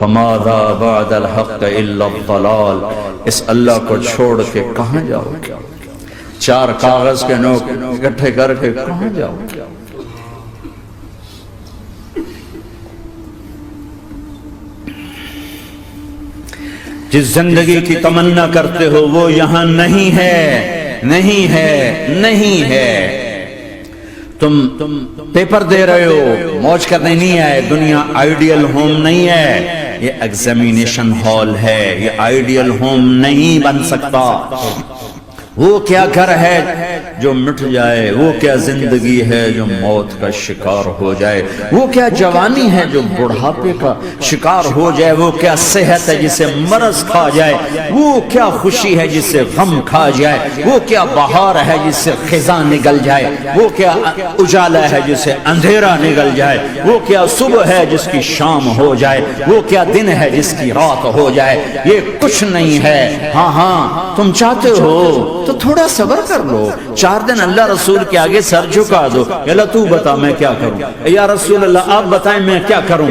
فماذا بعد الحق الا الضلال، اس اللہ کو چھوڑ کے کہاں جاؤ گے؟ چار کاغذ کے نوٹ اکٹھے کر کے کہاں جاؤ گے؟ جس زندگی کی تمنا کرتے ہو وہ یہاں نہیں ہے، نہیں ہے، نہیں ہے۔ تم پیپر دے رہے ہو، موج کرنے نہیں آئے۔ دنیا آئیڈیل ہوم نہیں ہے، یہ ایگزامینیشن ہال ہے، یہ آئیڈیل ہوم نہیں بن سکتا۔ وہ کیا گھر ہے جو مٹ جائے، وہ کیا زندگی ہے جو موت کا شکار ہو جائے، وہ کیا جوانی ہے جو بڑھاپے کا شکار ہو جائے، وہ کیا صحت ہے جسے مرض کھا جائے، وہ کیا خوشی ہے جسے غم کھا جائے، وہ کیا بہار ہے جس سے خزاں نگل جائے، وہ کیا اجالا ہے جسے اندھیرا نگل جائے، وہ کیا صبح ہے جس کی شام ہو جائے، وہ کیا دن ہے جس کی رات ہو جائے۔ یہ کچھ نہیں ہے۔ ہاں تم چاہتے ہو تو تھوڑا صبر کر لو، 4 دن اللہ رسول کے آگے سر جھکا دو، اللہ تو بتا میں کیا کروں، یا رسول اللہ آپ بتائیں میں کیا کروں،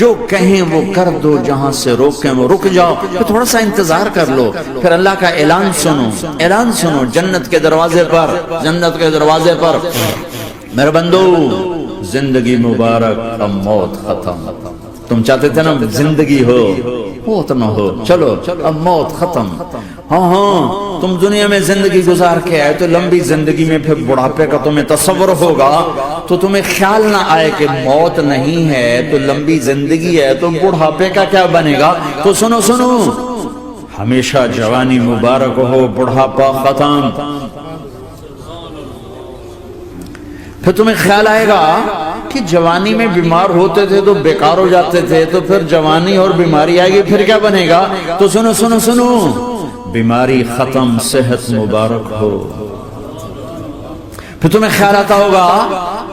جو کہیں وہ کر دو، جہاں سے روکیں وہ رک جاؤ، پھر تھوڑا سا انتظار کر لو، پھر اللہ کا اعلان سنو، اعلان سنو جنت کے دروازے پر، جنت کے دروازے پر، میرے بندو زندگی مبارک، اب موت ختم۔ تم چاہتے تھے نا زندگی ہو، موت نہ ہو، چلو اب موت ختم۔ ہاں تم دنیا میں زندگی گزار کے آئے تو لمبی زندگی میں پھر بڑھاپے کا تمہیں تصور ہوگا تو تمہیں خیال نہ آئے کہ موت نہیں ہے تو لمبی زندگی ہے تو بڑھاپے کا کیا بنے گا۔ تو سنو سنو، ہمیشہ جوانی مبارک ہو، بڑھاپا ختم۔ پھر تمہیں خیال آئے گا کہ جوانی میں بیمار ہوتے تھے تو بیکار ہو جاتے تھے، تو پھر جوانی اور بیماری آئے گی پھر کیا بنے گا۔ تو سنو سنو سنو، بیماری ختم، صحت مبارک ہو۔ پھر تمہیں خیال آتا ہوگا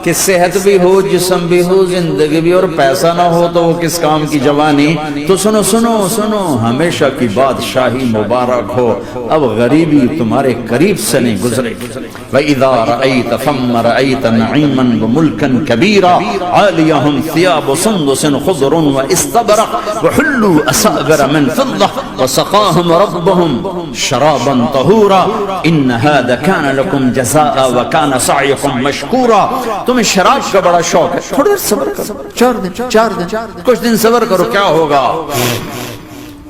کہ صحت بھی ہو، جسم بھی ہو، زندگی بھی، اور پیسہ نہ ہو تو وہ کس کام کی جوانی۔ تو سنو سنو سنو، ہمیشہ کی بادشاہی مبارک ہو، اب غریبی تمہارے قریب سے نہیں گزرے۔ وَإِذَا رَأَيْتَ ثَمَّ رَأَيْتَ نَعِيمًا وَمُلْكًا كَبِيرًا عَالِيَهُمْ ثِيَابُ سُنْدُسٍ خُضْرٌ وَإِسْتَبْرَقٍ وَحُلُّوا أَسَاوِرَ مِنْ فِضَّةٍ وَسَقَاهُمْ رَبُّهُمْ شَرَابًا طَهُورًا إِنَّ هَذَا كَانَ لَكُمْ جَزَاءً وَكَانَ سَعْيُكُمْ مَشْكُورًا۔ تمہیں شراب کا بڑا شوق ہے، تھوڑا صبر کرو، 4 دن کچھ دن صبر کرو، کیا ہوگا۔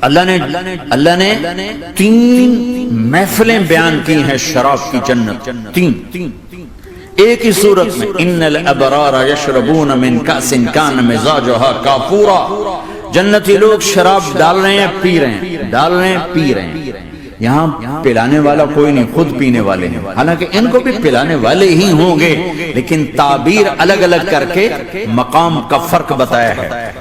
اللہ نے 3 محفلیں بیان کی ہیں شراب کی جنت، 3 ایک ہی صورت میں۔ ان الابرار یشربون من کأس کان مزاجها کافورا، جنتی لوگ شراب ڈال رہے ہیں، پی رہے ہیں، ڈال رہے ہیں، پی رہے ہیں۔ یہاں پلانے والا کوئی نہیں، خود پینے والے ہیں، حالانکہ ان کو بھی پلانے والے ہی ہوں گے، لیکن تعبیر الگ الگ کر کے مقام کا فرق بتایا ہے۔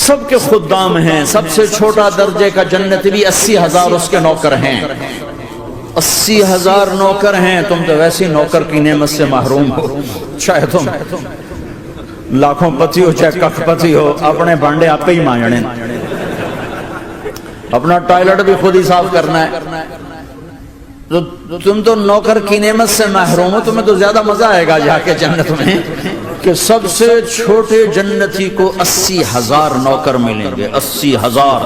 سب کے خدام ہیں، سب سے چھوٹا درجے کا جنتی بھی 80,000 اس کے نوکر ہیں، 80,000 نوکر ہیں۔ تم تو ویسی نوکر کی نعمت سے محروم ہو، چاہے تم لاکھوں پتی ہو چاہے کخ پتی ہو، اپنے بانڈے آپ پہ ہی مانجنے، اپنا ٹوائلٹ بھی خود ہی صاف کرنا ہے۔ تم تو نوکر کی نعمت سے محروم ہو، تمہیں تو زیادہ مزہ آئے گا جا کے جنت میں کہ سب سے چھوٹے جنتی کو 80,000 نوکر ملیں گے، 80,000۔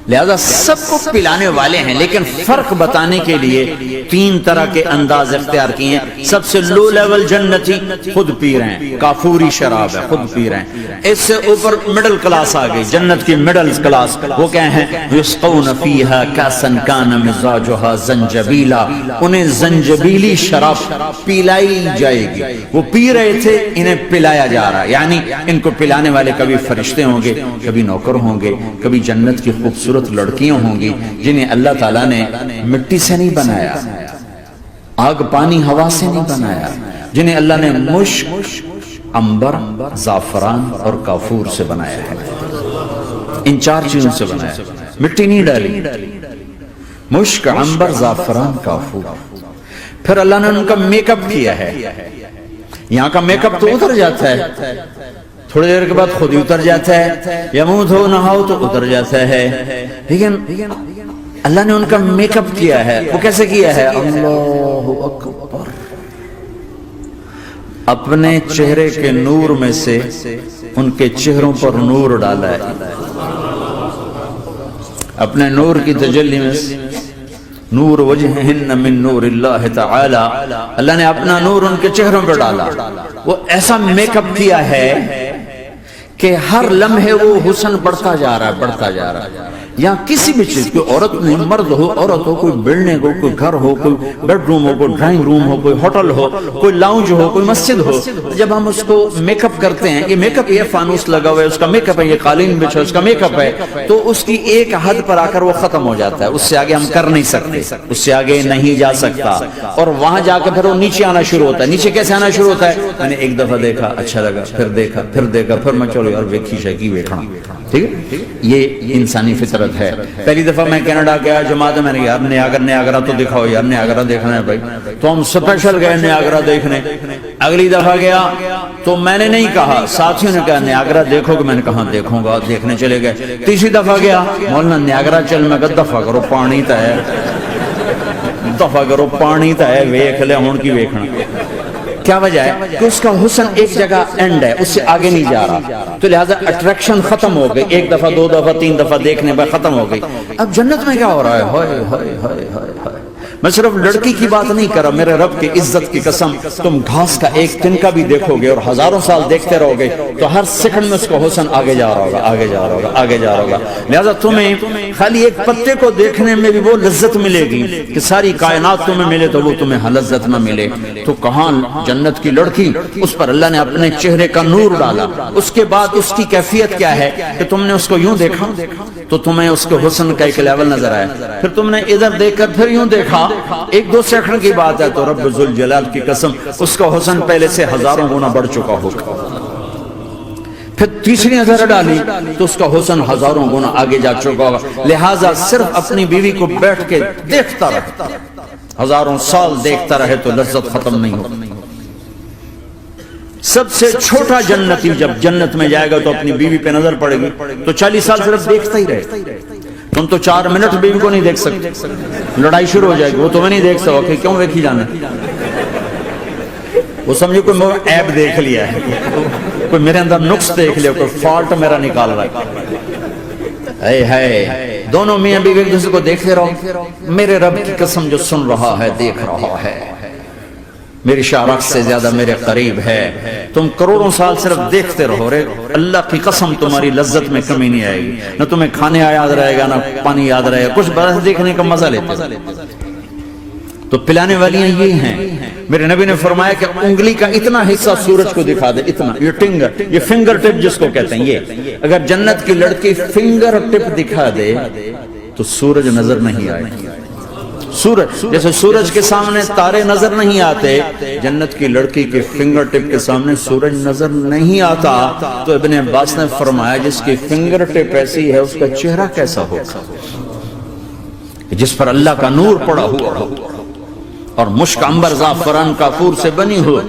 لہذا سب کو پلانے والے ہیں، لیکن فرق بتانے کے لیے 3 طرح کے انداز اختیار کیے ہیں۔ سب سے لو لیول جنتی خود پی رہے ہیں، کافوری شراب ہے، خود پی رہے ہیں۔ اس سے اوپر مڈل کلاس آ گئی، جنت کی مڈل کلاس، وہ کہیں ہیں یسقون فیہا کاسا کان مزاجها زنجبیلا، انہیں زنجبیلی شراب پلائی جائے گی۔ وہ پی رہے تھے، انہیں پلایا جا رہا ہے، یعنی ان کو پلانے والے کبھی فرشتے ہوں گے، کبھی نوکر ہوں گے، کبھی جنت کی خوبصورت لڑکیاں ہوں گی جنہیں اللہ تعالیٰ نے مٹی سے نہیں بنایا، آگ پانی ہوا سے نہیں بنایا، جنہیں اللہ نے مشک، عنبر، زعفران اور کافور سے بنایا ہے۔ ان 4 چیزوں سے بنایا، مٹی نہیں ڈالی، مشک، عنبر، زعفران، کافور۔ پھر اللہ نے ان کا میک اپ کیا ہے۔ یہاں کا میک اپ تو اتر جاتا ہے، تھوڑی دیر کے بعد خود ہی اتر جاتا ہے، یا منہ دھو نہاؤ تو اتر جاتا ہے، لیکن اللہ نے ان کا میک اپ کیا ہے۔ وہ کیسے کیا ہے؟ اللہ اکبر، اپنے چہرے کے نور میں سے ان کے چہروں پر نور ڈالا ہے اپنے نور کی تجلی میں. نور وجہہن من نور اللہ تعالی, اللہ نے اپنا نور ان کے چہروں پر ڈالا. وہ ایسا میک اپ کیا ہے کہ ہر لمحے وہ حسن بڑھتا جا رہا ہے, بڑھتا جا رہا ہے. یا کسی بھی چیز, کوئی عورت نہیں, مرد ہو, عورت ہو, کوئی بلڈنگ ہو, کوئی گھر ہو, کوئی بیڈ روم ہو, کوئی ڈرائنگ روم ہو, کوئی ہوٹل ہو, کوئی لاؤنج ہو, کوئی مسجد ہو, جب ہم اس کو میک اپ کرتے ہیں, یہ میک اپ, یہ فانوس لگا ہوا ہے اس کا میک اپ ہے, یہ قالین بچھا اس کا میک اپ ہے, تو اس کی ایک حد پر آ کر وہ ختم ہو جاتا ہے. اس سے آگے ہم کر نہیں سکتے, اس سے آگے نہیں جا سکتا. اور وہاں جا کے پھر وہ نیچے آنا شروع ہوتا ہے. نیچے کیسے آنا شروع ہوتا ہے؟ میں نے ایک دفعہ دیکھا, اچھا لگا, پھر دیکھا, پھر دیکھا, پھر میں چلو یار ویکھی شیکی ویکھنا. ٹھیک ہے, یہ انسانی فطرت ہے. پہلی دفعہ میں کینیڈا گیا جماعت میں نے یار نیاگرا تو دکھاؤ یار, نیاگرا دیکھنا ہے بھائی, تو ہم اسپیشل گئے نیاگرا دیکھنے. اگلی دفعہ گیا تو میں نے نہیں کہا, ساتھیوں نے کہا نیاگرا دیکھو گے, میں نے کہا دیکھوں گا, دیکھنے چلے گئے. تیسری دفعہ گیا, مولانا نیاگرا چل, میں کہا دفعہ کرو پانی تا ہے, دفعہ کرو پانی تا ہے, ویکھ لے ہون کی ویکھنا. کیا وجہ ہے؟ کہ اس کا حسن ایک جگہ اینڈ ہے, اس سے آگے نہیں جا رہا, تو لہٰذا اٹریکشن ختم ہو گئی. ایک دفعہ, دو دفعہ, تین دفعہ دیکھنے پر ختم ہو گئی. اب جنت میں کیا ہو رہا ہے؟ ہائے ہائے ہائے ہائے. میں صرف لڑکی کی بات نہیں کر رہا, میرے رب کی عزت کی قسم, تم گھاس کا ایک تنکا بھی دیکھو گے اور ہزاروں سال دیکھتے رہو گے تو ہر سیکنڈ میں اس کا حسن آگے جا رہا ہوگا, آگے جا رہا ہوگا, آگے جا رہا ہوگا. لہذا تمہیں خالی ایک پتے کو دیکھنے میں بھی وہ لذت ملے گی کہ ساری کائنات تمہیں ملے تو وہ تمہیں لذت نہ ملے. تو کہاں جنت کی لڑکی, اس پر اللہ نے اپنے چہرے کا نور ڈالا. اس کے بعد اس کی کیفیت کیا ہے کہ تم نے اس کو یوں دیکھا تو تمہیں اس کے حسن کا ایک لیول نظر آیا, پھر تم نے ادھر دیکھ کر پھر یوں دیکھا, ایک دو سیکنڈ کی بات ہے, تو رب ذوالجلال کی قسم اس کا حسن پہلے سے ہزاروں گنا بڑھ چکا ہوگا. پھر تیسری نظر ڈالی تو اس کا حسن ہزاروں گنا آگے جا چکا ہوگا. لہٰذا صرف اپنی بیوی کو بیٹھ کے دیکھتا رہے, ہزاروں سال دیکھتا رہے تو لذت ختم نہیں ہوگی. سب سے چھوٹا جنتی جب جنت میں جائے گا تو اپنی بیوی پہ نظر پڑے گی تو 40 سال صرف دیکھتا ہی رہے. تم تو 4 منٹ بیوی کو نہیں دیکھ سکتے, لڑائی شروع ہو جائے گی. وہ تمہیں نہیں دیکھ سکو کہ کیوں ویکھی جانا, وہ سمجھو کوئی میں عیب دیکھ لیا ہے, کوئی میرے اندر نقص دیکھ لیا, کوئی فالٹ میرا نکال رہا ہے. ہے دونوں میاں بیوی ایک دوسرے کو دیکھتے رہو. میرے رب کی قسم جو سن رہا ہے, دیکھ رہا ہے, میری شارخ سے زیادہ میرے قریب ہے. تم کروڑوں سال صرف دیکھتے رہو رے, اللہ کی قسم تمہاری لذت میں کمی نہیں آئے گی. نہ تمہیں کھانے یاد رہے گا, نہ پانی یاد رہے گا, کچھ بس دیکھنے کا مزہ لیتے. تو پلانے والیاں یہ ہیں. میرے نبی نے فرمایا کہ انگلی کا اتنا حصہ سورج کو دکھا دے, اتنا, یہ فنگر ٹپ جس کو کہتے ہیں, یہ اگر جنت کی لڑکی فنگر ٹپ دکھا دے تو سورج نظر نہیں آئے. سورج جیسے سورج کے سامنے تارے نظر نہیں آتے, جنت کی لڑکی کے فنگر ٹپ کے سامنے سورج نظر نہیں آتا. تو ابن عباس نے فرمایا جس کی فنگر ٹپ ایسی ہے اس کا چہرہ کیسا ہوگا, جس پر اللہ کا نور پڑا ہوا ہو اور مشک عنبر زعفران کافور سے بنی ہو.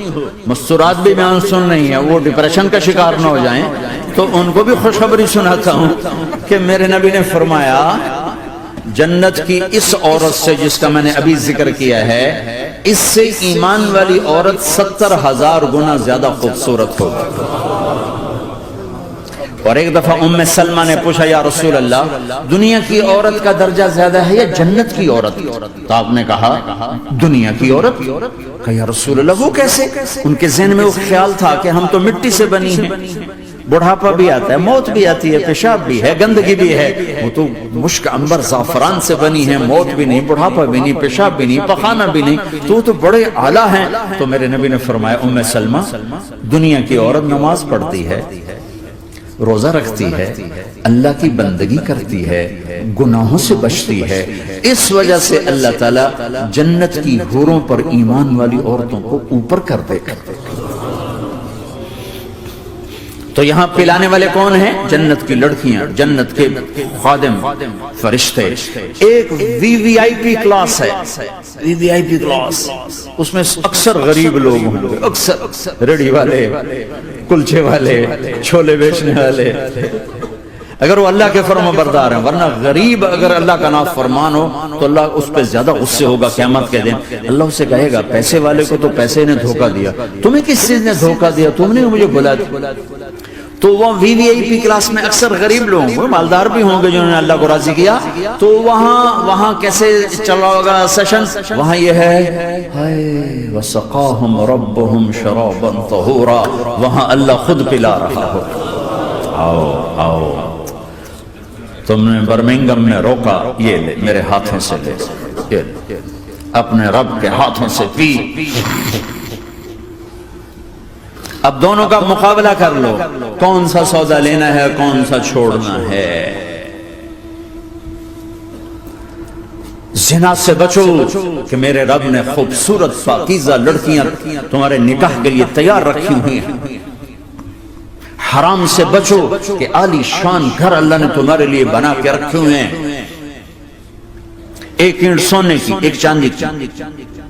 مستورات بھی بیان سن رہی ہیں, وہ ڈپریشن کا شکار نہ ہو جائیں, تو ان کو بھی خوشخبری سناتا ہوں کہ میرے نبی نے فرمایا جنت کی اس عورت سے جس کا میں نے ابھی ذکر کیا ہے, اس سے ایمان والی عورت 70,000 گنا زیادہ خوبصورت ہوگی. اور ایک دفعہ ام سلمہ نے پوچھا یا رسول اللہ دنیا کی عورت کا درجہ زیادہ ہے یا جنت کی عورت؟ تو آپ نے کہا دنیا کی عورت. کہا یا رسول اللہ وہ کیسے؟ ان کے ذہن میں وہ خیال تھا کہ ہم تو مٹی سے بنی ہیں, بڑھاپا بھی آتا ہے, موت بھی آتی ہے, پیشاب بھی ہے, گندگی بھی ہے. وہ تو مشک عنبر زعفران سے بنی ہے, موت بھی نہیں, بڑھاپا بھی نہیں, پیشاب بھی نہیں, پخانہ بھی نہیں, تو وہ تو بڑے اعلیٰ ہیں. تو میرے نبی نے فرمایا ام سلمہ دنیا کی عورت نماز پڑھتی ہے, روزہ رکھتی ہے, اللہ کی بندگی کرتی ہے, گناہوں سے بچتی ہے, اس وجہ سے اللہ تعالیٰ جنت کی حوروں پر ایمان والی عورتوں کو اوپر کر دے گا. تو یہاں پلانے والے کون ہیں؟ جنت کی لڑکیاں, جنت کے خادم فرشتے. ایک وی وی آئی پی کلاس ہے, وی وی آئی پی کلاس, اس میں اکثر غریب لوگ ہوں گے, اکثر ریڑھی والے, کلچے والے, چھولے بیچنے والے, اگر وہ اللہ کے فرما بردار ہیں. ورنہ غریب اگر اللہ کا نافرمان ہو تو اللہ اس پہ زیادہ غصے ہوگا قیامت کے دن. اللہ اسے کہے گا پیسے والے کو تو پیسے نے دھوکہ دیا, تمہیں کس چیز نے دھوکہ دیا, تم نے مجھے بلا دیا. تو وہ VVIP کلاس میں اکثر غریب لوگ ہوں گے، مالدار بھی ہوں گے جنہوں نے اللہ کو راضی کیا، تو وہاں کیسے چلا ہوگا سیشن؟ وہاں یہ ہے ہائے وسقاہم ربہم شرابا طہورا، وہاں اللہ خود پلا رہا ہو، آؤ تم نے برمنگم میں روکا، یہ لے میرے ہاتھوں سے لے، یہ لے اپنے رب کے ہاتھوں سے پی۔ اب دونوں کا مقابلہ کر لو، کون سا سودا لینا ہے کون سا چھوڑنا ہے۔ زنا سے بچو کہ میرے رب نے خوبصورت پاکیزہ لڑکیاں تمہارے نکاح کے لیے تیار رکھی ہوئی ہیں۔ حرام سے بچو کہ عالی شان گھر اللہ نے تمہارے لیے بنا کے رکھے ہوئے ہیں، ایک اینٹ سونے کی، ایک چاندی کی،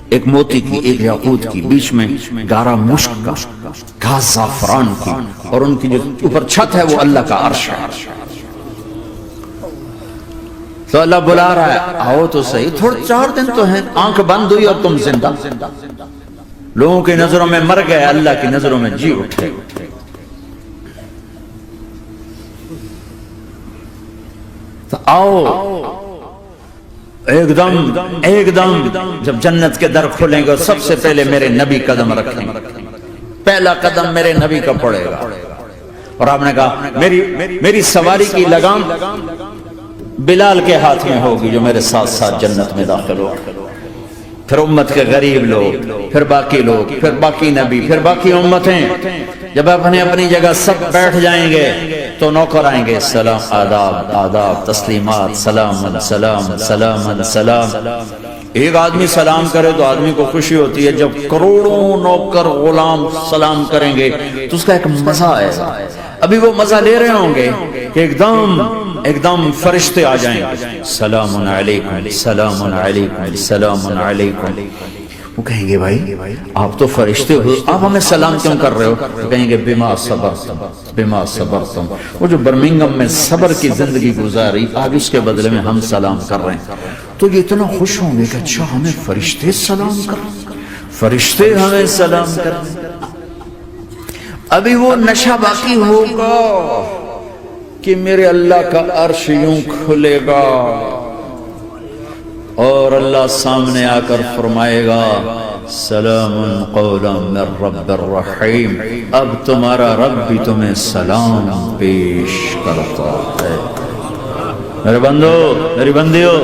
ایک موتی کی، ایک یاقوت کی، بیچ میں گارا مشک کا، گھاس زعفران کی، اور ان کی جو اوپر چھت ہے وہ اللہ کا عرش ہے۔ تو اللہ بلا رہا ہے آؤ تو صحیح، تھوڑے 4 دن تو ہیں، آنکھ بند ہوئی اور تم زندہ، لوگوں کی نظروں میں مر گئے، اللہ کی نظروں میں جی اٹھے۔ تو آؤ ایک دم جب جنت کے در کھلیں گے سب سے پہلے میرے نبی قدم رکھیں گے، پہلا قدم میرے نبی کا پڑے گا، اور آپ نے کہا میری سواری کی لگام بلال کے ہاتھ میں ہوگی جو میرے ساتھ ساتھ جنت میں داخل ہو، پھر امت کے غریب لوگ، پھر باقی لوگ، پھر باقی نبی، پھر باقی امتیں، جب اپنی جگہ سب بیٹھ جائیں گے تو نوکر آئیں گے، سلام آداب آداب تسلیمات، سلام سلام سلام سلام۔ ایک آدمی سلام کرے تو آدمی کو خوشی ہوتی ہے، جب کروڑوں نوکر غلام سلام کریں گے تو اس کا ایک مزہ آئے گا۔ ابھی وہ مزہ لے رہے ہوں گے کہ ایک دم فرشتے آ جائیں گے، سلام علیکم سلام علیکم سلام علیکم۔ وہ کہیں گے بھائی آپ تو فرشتے ہو، آپ ہمیں سلام کیوں کر رہے ہو؟ وہ کہیں گے بما صبرتم بما صبرتم، وہ جو برمنگم میں صبر کی زندگی گزاری آج اس کے بدلے میں ہم سلام کر رہے ہیں، تو یہ اتنا خوش ہوں گے کہ اچھا ہمیں فرشتے سلام کر رہے ہیں، فرشتے ہمیں سلام کر رہے ہیں۔ ابھی وہ نشہ باقی ہوگا کہ میرے اللہ کا عرش یوں کھلے گا اور اللہ سامنے آ کر فرمائے گا سلام قولا من رب الرحیم، اب تمہارا رب بھی تمہیں سلام پیش کرتا ہے۔ میرے بندو میری بندیو،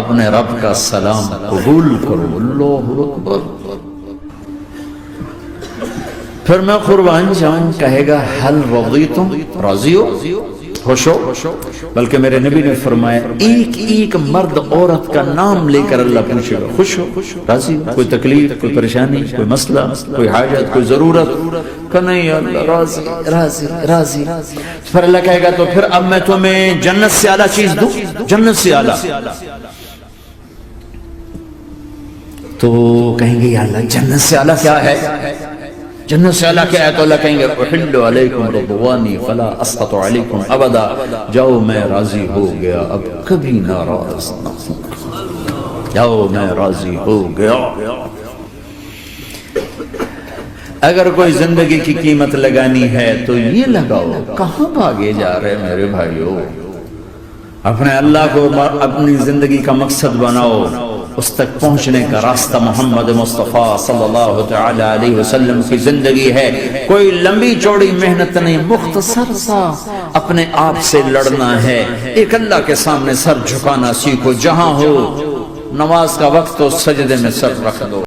اپنے رب کا سلام قبول کرو، اللہ اکبر۔ پھر میں قربان جاؤں، کہے گا حل رضیتم، راضی ہو، خوش ہو؟ بلکہ میرے نبی نے فرمایا ایک مرد عورت کا نام لے کر اللہ پوچھے گا، خوش ہو، راضی ہو؟ کوئی تکلیف، کوئی پریشانی، کوئی مسئلہ، کوئی حاجت، کوئی ضرورت؟ کہ نہیں اللہ راضی راضی راضی۔ پھر اللہ کہے گا تو پھر اب میں تمہیں جنت سے اعلیٰ چیز دوں، جنت سے اعلیٰ۔ تو کہیں گے یا اللہ جنت سے اعلیٰ کیا ہے؟ جنت سے اللہ کیا ہے؟ تو اللہ کہیں گے احل علیکم رضوانی فلا اسقط علیکم ابدا، جاؤ میں راضی ہو گیا اب کبھی ناراض نہ ہوں، جاؤ میں راضی ہو گیا۔ اگر کوئی زندگی کی قیمت لگانی ہے تو یہ لگاؤ، کہاں بھاگے جا رہے میرے بھائیو؟ اپنے اللہ کو اپنی زندگی کا مقصد بناؤ، اس تک پہنچنے کا راستہ محمد مصطفیٰ صلی اللہ تعالی علیہ وسلم کی زندگی ہے۔ کوئی لمبی چوڑی محنت نہیں، مختصر سا اپنے آپ سے لڑنا ہے، ایک اللہ کے سامنے سر جھکانا سیکھو، جہاں ہو نماز کا وقت تو سجدے میں سر رکھ دو۔